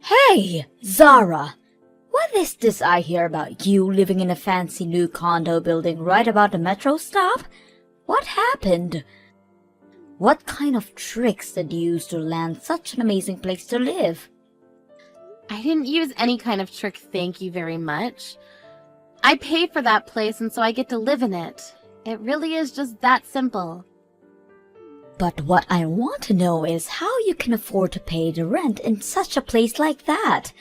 Hey, Zara! What is this I hear about you living in a fancy new condo building right about the metro stop? What happened? What kind of tricks did you use to land such an amazing place to live? I didn't use any kind of trick, thank you very much. I pay for that place and so I get to live in it. It really is just that simple. But what I want to know is how you can afford to pay the rent in such a place like that.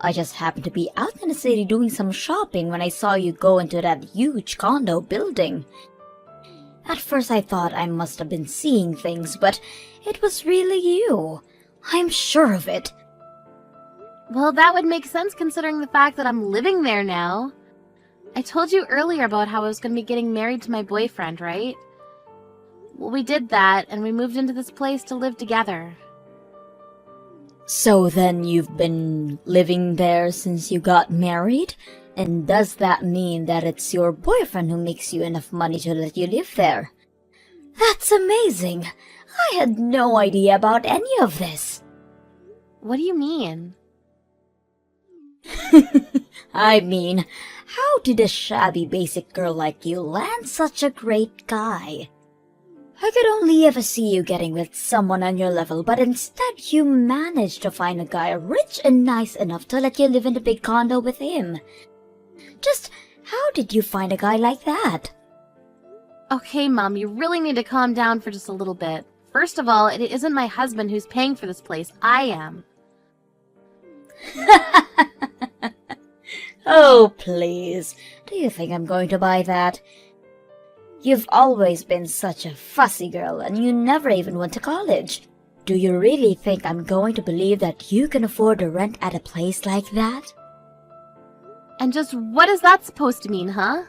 I just happened to be out in the city doing some shopping when I saw you go into that huge condo building. At first I thought I must have been seeing things, but it was really you. I'm sure of it. Well, that would make sense considering the fact that I'm living there now. I told you earlier about how I was going to be getting married to my boyfriend, right? Well, we did that, and we moved into this place to live together. So then you've been living there since you got married? And does that mean that it's your boyfriend who makes you enough money to let you live there? That's amazing! I had no idea about any of this. What do you mean? I mean, how did a shabby basic girl like you land such a great guy? I could only ever see you getting with someone on your level, but instead you managed to find a guy rich and nice enough to let you live in the big condo with him. Just how did you find a guy like that? Okay, Mom, you really need to calm down for just a little bit. First of all, it isn't my husband who's paying for this place. I am. Oh, please. Do you think I'm going to buy that? You've always been such a fussy girl, and you never even went to college. Do you really think I'm going to believe that you can afford the rent at a place like that? And just what is that supposed to mean, huh?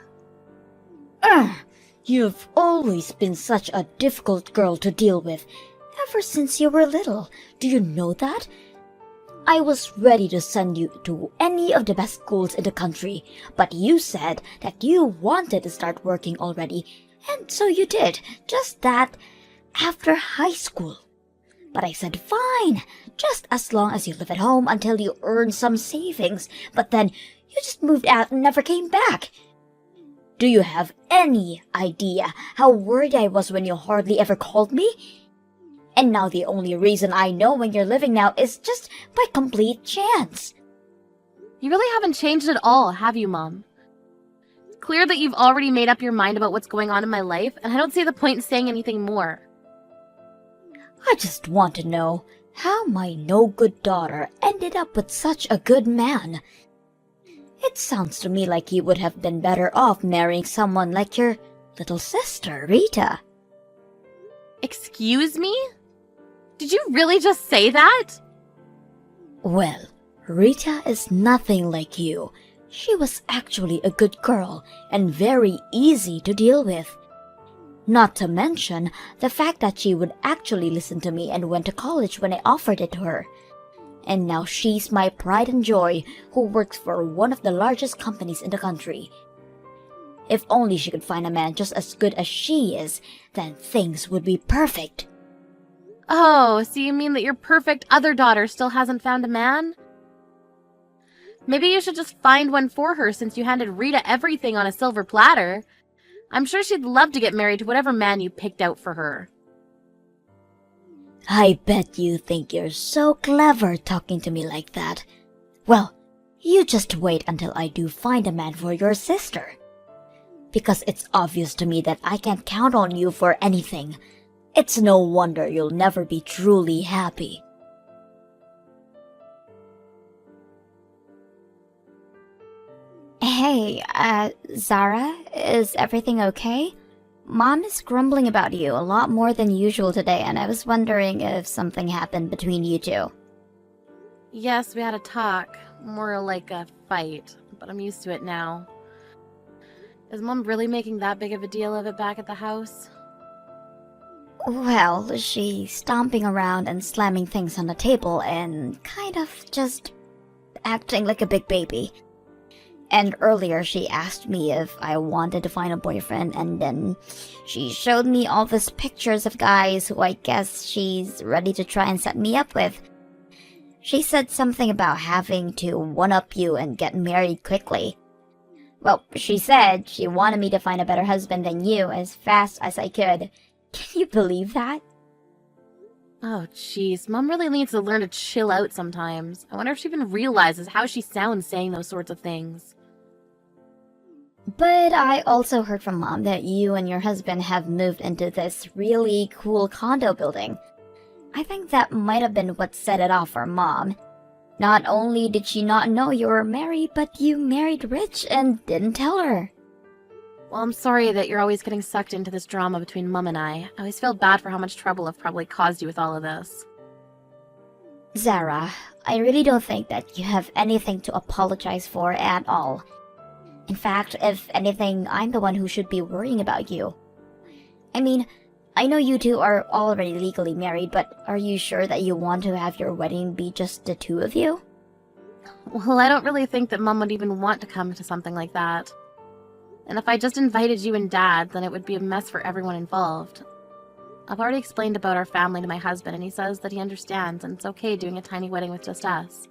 You've always been such a difficult girl to deal with, ever since you were little. Do you know that? I was ready to send you to any of the best schools in the country, but you said that you wanted to start working already, and so you did, just that, after high school. But I said, fine, just as long as you live at home until you earn some savings, but then you just moved out and never came back. Do you have any idea how worried I was when you hardly ever called me? And now the only reason I know when you're living now is just by complete chance. You really haven't changed at all, have you, Mom? It's clear that you've already made up your mind about what's going on in my life, and I don't see the point in saying anything more. I just want to know how my no-good daughter ended up with such a good man. It sounds to me like you would have been better off marrying someone like your little sister, Rita. Excuse me? Did you really just say that? Well, Rita is nothing like you. She was actually a good girl and very easy to deal with. Not to mention the fact that she would actually listen to me and went to college when I offered it to her. And now she's my pride and joy who works for one of the largest companies in the country. If only she could find a man just as good as she is, then things would be perfect. Oh, so you mean that your perfect other daughter still hasn't found a man? Maybe you should just find one for her since you handed Rita everything on a silver platter. I'm sure she'd love to get married to whatever man you picked out for her. I bet you think you're so clever talking to me like that. Well, you just wait until I do find a man for your sister. Because it's obvious to me that I can't count on you for anything. It's no wonder you'll never be truly happy. Hey, Zara, is everything okay? Mom is grumbling about you a lot more than usual today, and I was wondering if something happened between you two. Yes, we had a talk. More like a fight, but I'm used to it now. Is Mom really making that big of a deal of it back at the house? Well, she's stomping around and slamming things on the table and kind of just acting like a big baby. And earlier she asked me if I wanted to find a boyfriend, and then she showed me all these pictures of guys who I guess she's ready to try and set me up with. She said something about having to one-up you and get married quickly. Well, she said she wanted me to find a better husband than you as fast as I could. Can you believe that? Oh, jeez. Mom really needs to learn to chill out sometimes. I wonder if she even realizes how she sounds saying those sorts of things. But I also heard from Mom that you and your husband have moved into this really cool condo building. I think that might have been what set it off for Mom. Not only did she not know you were married, but you married rich and didn't tell her. Well, I'm sorry that you're always getting sucked into this drama between Mom and I. I always feel bad for how much trouble I've probably caused you with all of this. Zara, I really don't think that you have anything to apologize for at all. In fact, if anything, I'm the one who should be worrying about you. I mean, I know you two are already legally married, but are you sure that you want to have your wedding be just the two of you? Well, I don't really think that Mom would even want to come to something like that. And if I just invited you and Dad, then it would be a mess for everyone involved. I've already explained about our family to my husband, and he says that he understands, and it's okay doing a tiny wedding with just us.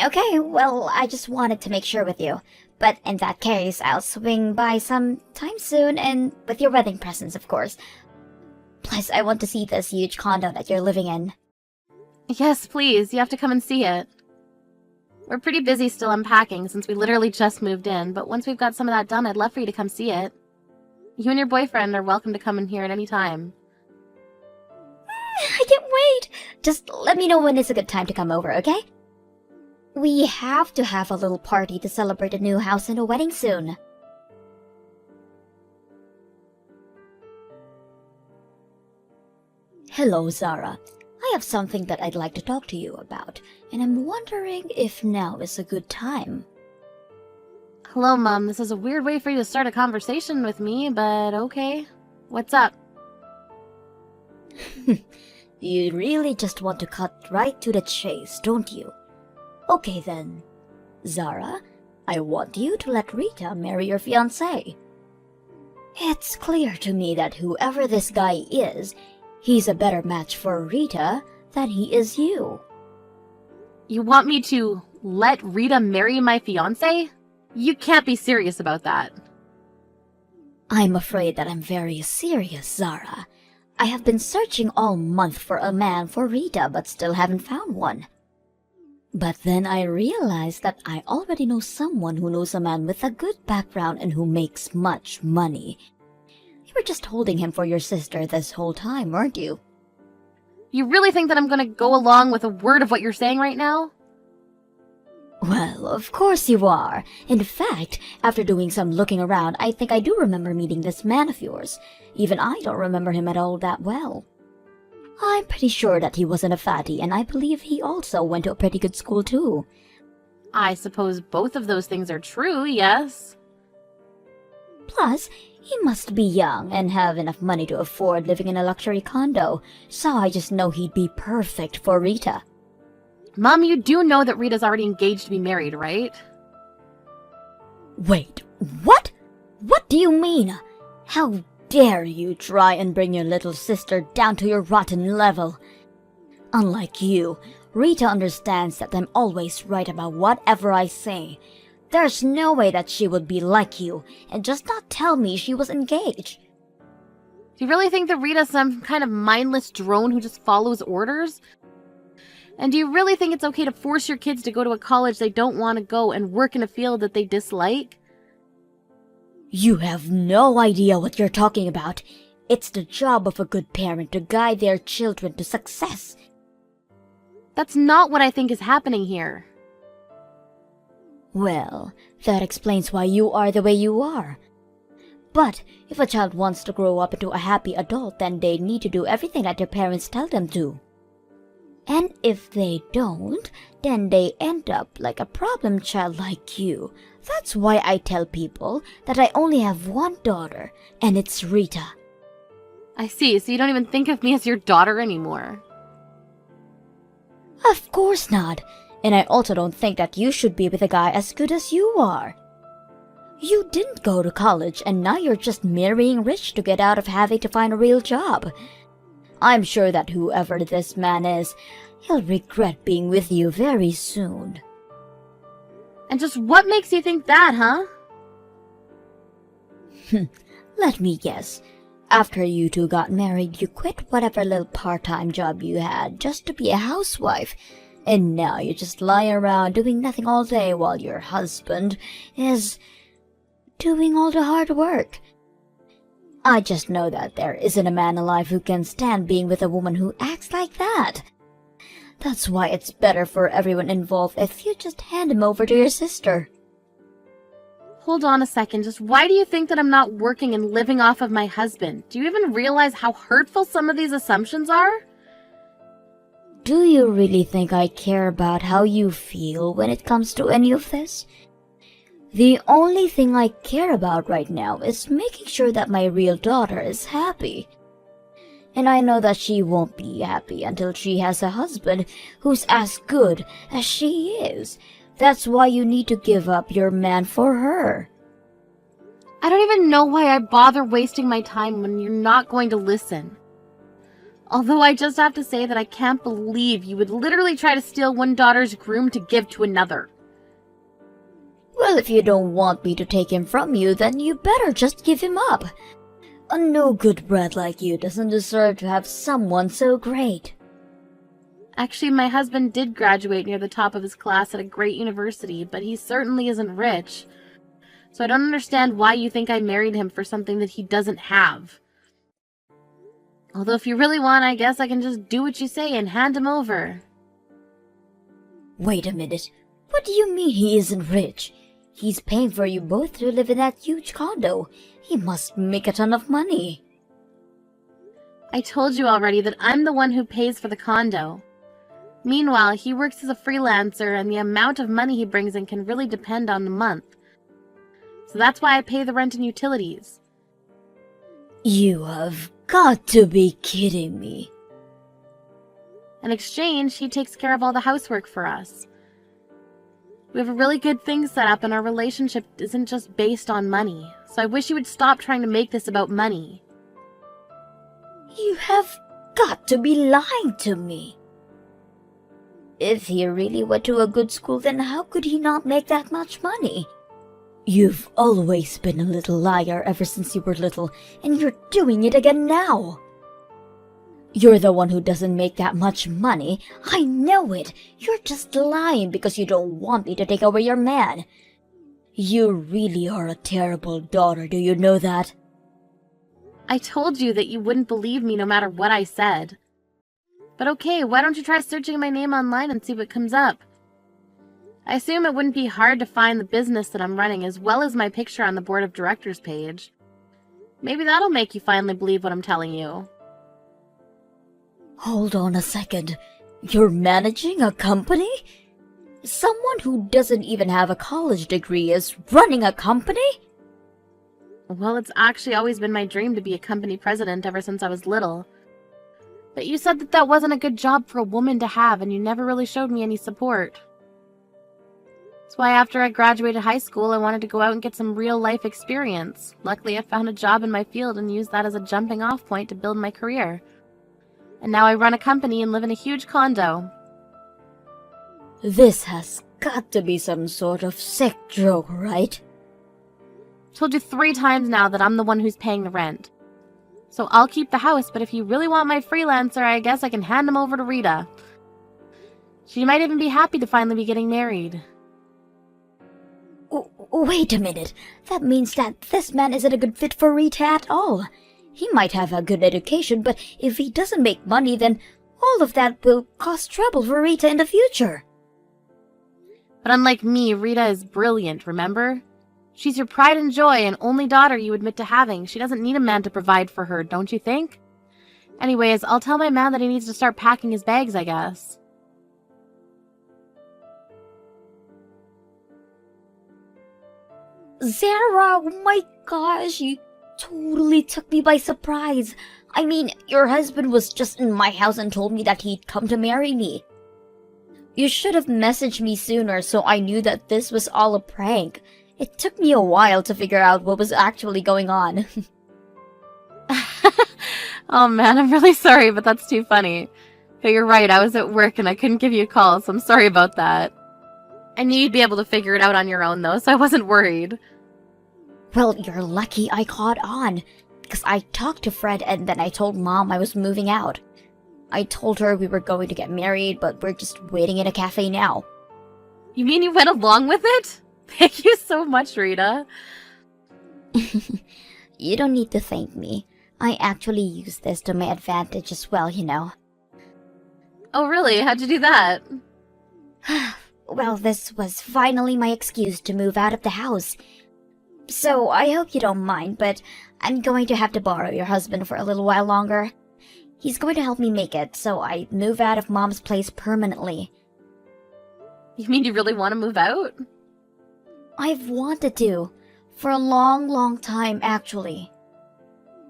Okay, well, I just wanted to make sure with you. But in that case, I'll swing by sometime soon, and with your wedding presents, of course. Plus, I want to see this huge condo that you're living in. Yes, please. You have to come and see it. We're pretty busy still unpacking since we literally just moved in, but once we've got some of that done, I'd love for you to come see it. You and your boyfriend are welcome to come in here at any time. I can't wait! Just let me know when it's a good time to come over, okay? We have to have a little party to celebrate a new house and a wedding soon. Hello, Zara. I have something that I'd like to talk to you about, and I'm wondering if now is a good time. Hello, Mom. This is a weird way for you to start a conversation with me, but okay. What's up? You really just want to cut right to the chase, don't you? Okay then. Zara, I want you to let Rita marry your fiancé. It's clear to me that whoever this guy is, he's a better match for Rita than he is you. You want me to let Rita marry my fiancé? You can't be serious about that. I'm afraid that I'm very serious, Zara. I have been searching all month for a man for Rita, but still haven't found one. But then I realized that I already know someone who knows a man with a good background and who makes much money. You were just holding him for your sister this whole time, weren't you? You really think that I'm gonna go along with a word of what you're saying right now? Well, of course you are. In fact, after doing some looking around, I think I do remember meeting this man of yours. Even I don't remember him at all that well. I'm pretty sure that he wasn't a fatty, and I believe he also went to a pretty good school too. I suppose both of those things are true, yes. Plus, he must be young and have enough money to afford living in a luxury condo, so I just know he'd be perfect for Rita. Mom, you do know that Rita's already engaged to be married, right? Wait, what? What do you mean? How dare you try and bring your little sister down to your rotten level? Unlike you, Rita understands that I'm always right about whatever I say. There's no way that she would be like you and just not tell me she was engaged. Do you really think that Rita's some kind of mindless drone who just follows orders? And do you really think it's okay to force your kids to go to a college they don't want to go and work in a field that they dislike? You have no idea what you're talking about. It's the job of a good parent to guide their children to success. That's not what I think is happening here. Well, that explains why you are the way you are. But if a child wants to grow up into a happy adult, then they need to do everything that their parents tell them to. And if they don't, then they end up like a problem child like you. That's why I tell people that I only have one daughter, and it's Rita. I see, so you don't even think of me as your daughter anymore. Of course not. And I also don't think that you should be with a guy as good as you are. You didn't go to college, and now you're just marrying rich to get out of having to find a real job. I'm sure that whoever this man is, He'll regret being with you very soon. And just what makes you think that, huh? Let me guess. After you two got married, you quit whatever little part-time job you had just to be a housewife. And now you just lie around doing nothing all day while your husband is doing all the hard work. I just know that there isn't a man alive who can stand being with a woman who acts like that. That's why it's better for everyone involved if you just hand him over to your sister. Hold on a second, just why do you think that I'm not working and living off of my husband? Do you even realize how hurtful some of these assumptions are? Do you really think I care about how you feel when it comes to any of this? The only thing I care about right now is making sure that my real daughter is happy. And I know that she won't be happy until she has a husband who's as good as she is. That's why you need to give up your man for her. I don't even know why I bother wasting my time when you're not going to listen. Although I just have to say that I can't believe you would literally try to steal one daughter's groom to give to another. Well, if you don't want me to take him from you, then you better just give him up. A no-good brat like you doesn't deserve to have someone so great. Actually, my husband did graduate near the top of his class at a great university, but he certainly isn't rich. So I don't understand why you think I married him for something that he doesn't have. Although if you really want, I guess I can just do what you say and hand him over. Wait a minute. What do you mean he isn't rich? He's paying for you both to live in that huge condo. He must make a ton of money. I told you already that I'm the one who pays for the condo. Meanwhile, he works as a freelancer and the amount of money he brings in can really depend on the month. So that's why I pay the rent and utilities. You have got to be kidding me. In exchange, he takes care of all the housework for us. We have a really good thing set up and our relationship isn't just based on money. So I wish you would stop trying to make this about money. You have got to be lying to me. If he really went to a good school, then how could he not make that much money? You've always been a little liar ever since you were little, and you're doing it again now. You're the one who doesn't make that much money. I know it. You're just lying because you don't want me to take away your man. You really are a terrible daughter, do you know that? I told you that you wouldn't believe me no matter what I said. But okay, why don't you try searching my name online and see what comes up? I assume it wouldn't be hard to find the business that I'm running as well as my picture on the board of directors page. Maybe that'll make you finally believe what I'm telling you. Hold on a second. You're managing a company? Someone who doesn't even have a college degree is running a company? Well, it's actually always been my dream to be a company president ever since I was little. But you said that that wasn't a good job for a woman to have, and you never really showed me any support. That's why after I graduated high school, I wanted to go out and get some real-life experience. Luckily, I found a job in my field and used that as a jumping-off point to build my career. And now I run a company and live in a huge condo. This has got to be some sort of sick joke, right? Told you 3 times now that I'm the one who's paying the rent. So I'll keep the house, but if you really want my freelancer, I guess I can hand him over to Rita. She might even be happy to finally be getting married. Wait a minute. That means that this man isn't a good fit for Rita at all. He might have a good education, but if he doesn't make money, then all of that will cause trouble for Rita in the future. But unlike me, Rita is brilliant, remember? She's your pride and joy and only daughter you admit to having. She doesn't need a man to provide for her, don't you think? Anyways, I'll tell my man that he needs to start packing his bags, I guess. Zara, oh my gosh, you totally took me by surprise. I mean, your husband was just in my house and told me that he'd come to marry me. You should have messaged me sooner so I knew that this was all a prank. It took me a while to figure out what was actually going on. Oh man, I'm really sorry, but that's too funny. Okay, you're right, I was at work and I couldn't give you a call, so I'm sorry about that. I knew you'd be able to figure it out on your own, though, so I wasn't worried. Well, you're lucky I caught on, because I talked to Fred and then I told Mom I was moving out. I told her we were going to get married, but we're just waiting in a cafe now. You mean you went along with it? Thank you so much, Rita. You don't need to thank me. I actually use this to my advantage as well, you know. Oh, really? How'd you do that? Well, this was finally my excuse to move out of the house. So, I hope you don't mind, but I'm going to have to borrow your husband for a little while longer. He's going to help me make it, so I move out of Mom's place permanently. You mean you really want to move out? I've wanted to. For a long, long time, actually.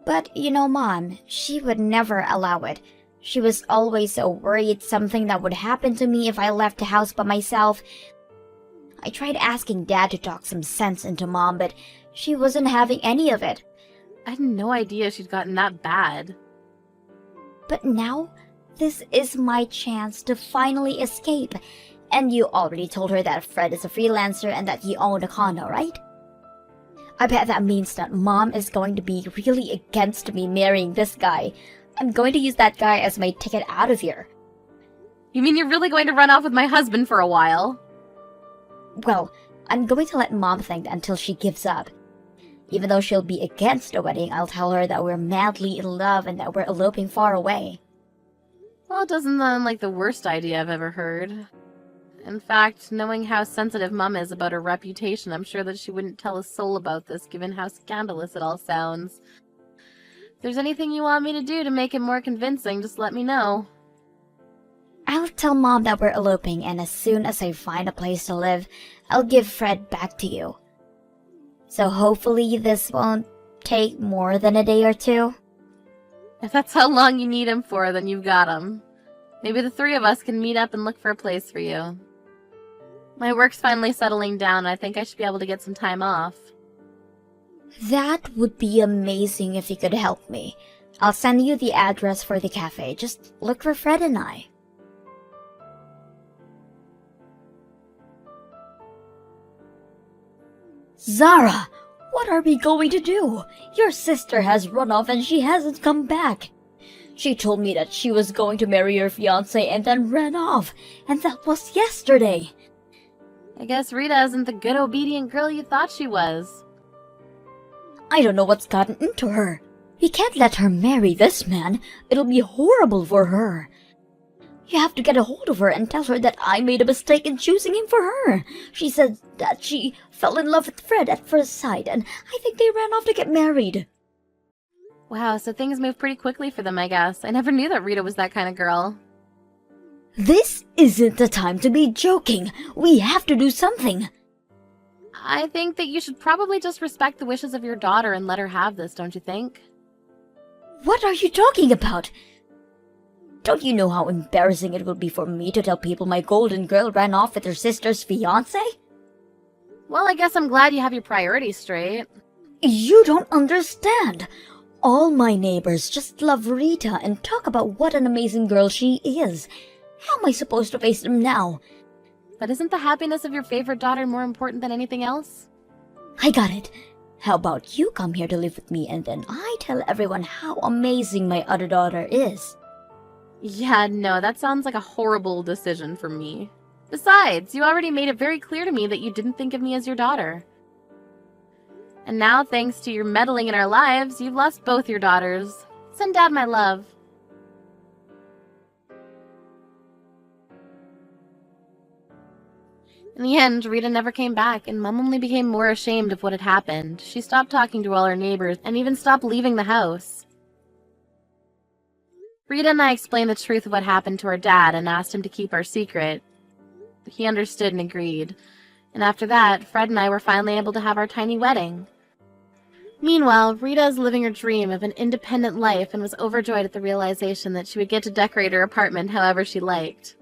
But, you know, Mom, she would never allow it. She was always so worried something that would happen to me if I left the house by myself. I tried asking Dad to talk some sense into Mom, but she wasn't having any of it. I had no idea she'd gotten that bad. But now, this is my chance to finally escape. And you already told her that Fred is a freelancer and that you own a condo, right? I bet that means that Mom is going to be really against me marrying this guy. I'm going to use that guy as my ticket out of here. You mean you're really going to run off with my husband for a while? Well, I'm going to let Mom think that until she gives up. Even though she'll be against the wedding, I'll tell her that we're madly in love and that we're eloping far away. Well, it doesn't sound like the worst idea I've ever heard. In fact, knowing how sensitive Mum is about her reputation, I'm sure that she wouldn't tell a soul about this, given how scandalous it all sounds. If there's anything you want me to do to make it more convincing, just let me know. I'll tell Mom that we're eloping, and as soon as I find a place to live, I'll give Fred back to you. So hopefully this won't take more than a day or two. If that's how long you need him for, then you've got him. Maybe the three of us can meet up and look for a place for you. My work's finally settling down, and I think I should be able to get some time off. That would be amazing if you could help me. I'll send you the address for the cafe. Just look for Fred and I. Zara! What are we going to do? Your sister has run off and she hasn't come back. She told me that she was going to marry your fiancé and then ran off. And that was yesterday. I guess Rita isn't the good, obedient girl you thought she was. I don't know what's gotten into her. We can't let her marry this man. It'll be horrible for her. You have to get a hold of her and tell her that I made a mistake in choosing him for her. She said that she fell in love with Fred at first sight, and I think they ran off to get married. Wow, so things move pretty quickly for them, I guess. I never knew that Rita was that kind of girl. This isn't the time to be joking. We have to do something. I think that you should probably just respect the wishes of your daughter and let her have this, don't you think? What are you talking about? Don't you know how embarrassing it will be for me to tell people my golden girl ran off with her sister's fiancé? Well, I guess I'm glad you have your priorities straight. You don't understand. All my neighbors just love Rita and talk about what an amazing girl she is. How am I supposed to face them now? But isn't the happiness of your favorite daughter more important than anything else? I got it. How about you come here to live with me and then I tell everyone how amazing my other daughter is? Yeah, no, that sounds like a horrible decision for me. Besides, you already made it very clear to me that you didn't think of me as your daughter. And now, thanks to your meddling in our lives, you've lost both your daughters. Send Dad my love. In the end, Rita never came back, and Mum only became more ashamed of what had happened. She stopped talking to all her neighbors, and even stopped leaving the house. Rita and I explained the truth of what happened to our dad and asked him to keep our secret. He understood and agreed. And after that, Fred and I were finally able to have our tiny wedding. Meanwhile, Rita is living her dream of an independent life and was overjoyed at the realization that she would get to decorate her apartment however she liked.